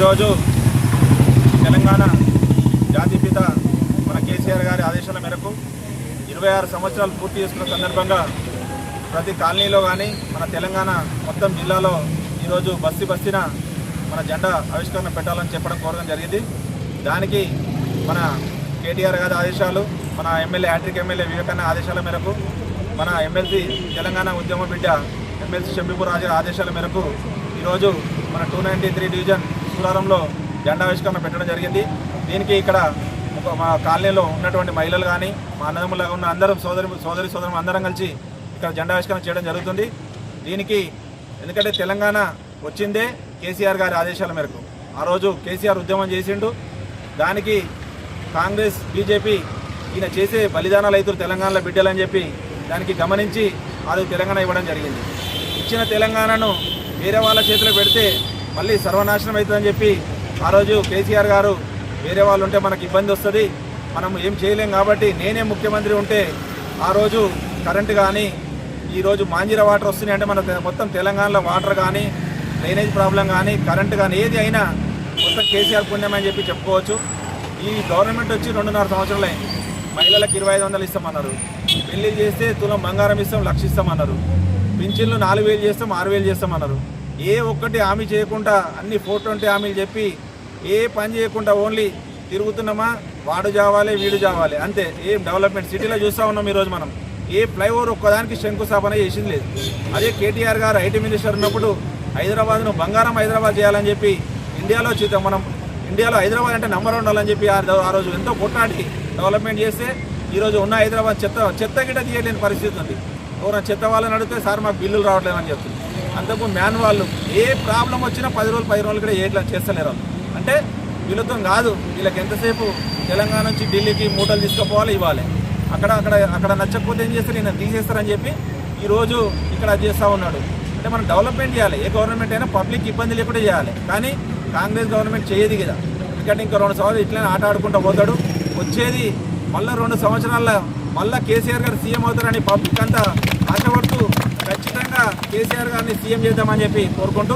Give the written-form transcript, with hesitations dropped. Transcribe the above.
ఈరోజు తెలంగాణ జాతిపిత మన కేసీఆర్ గారి ఆదేశాల మేరకు 26 సంవత్సరాలు పూర్తి చేసుకున్న సందర్భంగా ప్రతి కాలనీలో కానీ మన తెలంగాణ మొత్తం జిల్లాలో ఈరోజు బస్తీన మన జెండా ఆవిష్కరణ పెట్టాలని చెప్పడం కోరడం జరిగింది. దానికి మన కేటీఆర్ గారి ఆదేశాలు, మన ఎమ్మెల్యే హ్యాట్రిక్ ఎమ్మెల్యే వివేకన్న ఆదేశాల మేరకు, మన ఎమ్మెల్సీ తెలంగాణ ఉద్యమ బిడ్డ ఎమ్మెల్సీ షంబీపూర్ రాజు ఆదేశాల మేరకు ఈరోజు మన 293 డివిజన్ సూరారంలో జెండా ఆవిష్కరణ పెట్టడం జరిగింది. దీనికి ఇక్కడ మా కాలనీలో ఉన్నటువంటి మహిళలు కానీ మా అన్నదమ్ములుగా ఉన్న అందరం సోదరులు అందరం కలిసి ఇక్కడ జెండా ఆవిష్కరణ చేయడం జరుగుతుంది. దీనికి ఎందుకంటే తెలంగాణ వచ్చిందే కేసీఆర్ గారి ఆదేశాల మేరకు. ఆ రోజు కేసీఆర్ ఉద్యమం చేసిండు. దానికి కాంగ్రెస్ బీజేపీ ఈయన చేసే బలిదానాలు అవుతారు తెలంగాణలో బిడ్డలని చెప్పి దానికి గమనించి ఆ రోజు తెలంగాణ ఇవ్వడం జరిగింది. ఇచ్చిన తెలంగాణను వేరే వాళ్ళ చేతిలో పెడితే మళ్ళీ సర్వనాశనం అవుతుందని చెప్పి ఆ రోజు కేసీఆర్ గారు వేరే వాళ్ళు ఉంటే మనకు ఇబ్బంది వస్తుంది, మనం ఏం చేయలేం కాబట్టి నేనే ముఖ్యమంత్రి ఉంటే ఆ రోజు కరెంటు కానీ ఈరోజు మాంజీరా వాటర్ వస్తున్నాయి అంటే మన మొత్తం తెలంగాణలో వాటర్ కానీ డ్రైనేజ్ ప్రాబ్లం కానీ కరెంటు కానీ ఏది అయినా మొత్తం కేసీఆర్ పుణ్యమని చెప్పి చెప్పుకోవచ్చు. ఈ గవర్నమెంట్ వచ్చి 2.5 సంవత్సరాలు అయింది. మహిళలకు 2500 ఇస్తామన్నారు, పెళ్లి చేస్తే తులం బంగారం ఇస్తాం 1,00,000 ఇస్తామన్నారు, పింఛన్లు 4,000 చేస్తాం 6,000 చేస్తామన్నారు. ఏ ఒక్కటి హామీ చేయకుండా అన్ని 420 హామీలు చెప్పి ఏ పని చేయకుండా ఓన్లీ తిరుగుతున్నామా, వాడు జావాలి వీడు జావాలి అంతే. ఏం డెవలప్మెంట్ సిటీలో చూస్తూ ఉన్నాం. ఈరోజు మనం ఏ ఫ్లైఓవర్ ఒక్కదానికి శంకుస్థాపన చేసింది లేదు. అదే కేటీఆర్ గారు ఐటీ మినిస్టర్ ఉన్నప్పుడు హైదరాబాద్ను బంగారం హైదరాబాద్ చేయాలని చెప్పి ఇండియాలో హైదరాబాద్ అంటే నంబర్ ఉండాలని చెప్పి ఆ రోజు ఎంతో కొట్లాడి డెవలప్మెంట్ చేస్తే ఈరోజు ఉన్న హైదరాబాద్ చెత్త గిట్ట తీయలేని పరిస్థితి ఉంది. ఎవరైనా చెత్త వాళ్ళని అడిగితే సార్ మాకు బిల్లులు రావట్లేదని చెప్తుంది. అంతకు మ్యాన్ వాళ్ళు ఏ ప్రాబ్లం వచ్చినా 10 రోజులు కూడా ఏట్లా చేస్తలేరు. అంటే వీళ్ళతో కాదు, వీళ్ళకి ఎంతసేపు తెలంగాణ నుంచి ఢిల్లీకి మూటలు తీసుకుపోవాలి, ఇవ్వాలి. అక్కడ నచ్చకపోతే ఏం చేస్తారు, నేను తీసేస్తారని చెప్పి ఈరోజు ఇక్కడ చేస్తూ ఉన్నాడు. అంటే మనం డెవలప్మెంట్ చేయాలి. ఏ గవర్నమెంట్ అయినా పబ్లిక్ ఇబ్బంది లేకుండా చేయాలి. కానీ కాంగ్రెస్ గవర్నమెంట్ చేయదు కదా. ఎందుకంటే ఇంకా 2 సంవత్సరాలు ఇట్లనే ఆట ఆడుకుంటూ పోతాడు. వచ్చేది మళ్ళీ 2 సంవత్సరాల్లో మళ్ళీ కేసీఆర్ గారు సీఎం అవుతారని పబ్లిక్ అంతా ఆశపడుతూ ఖచ్చితంగా కేసీఆర్ గారిని సీఎం చేద్దామని చెప్పి కోరుకుంటూ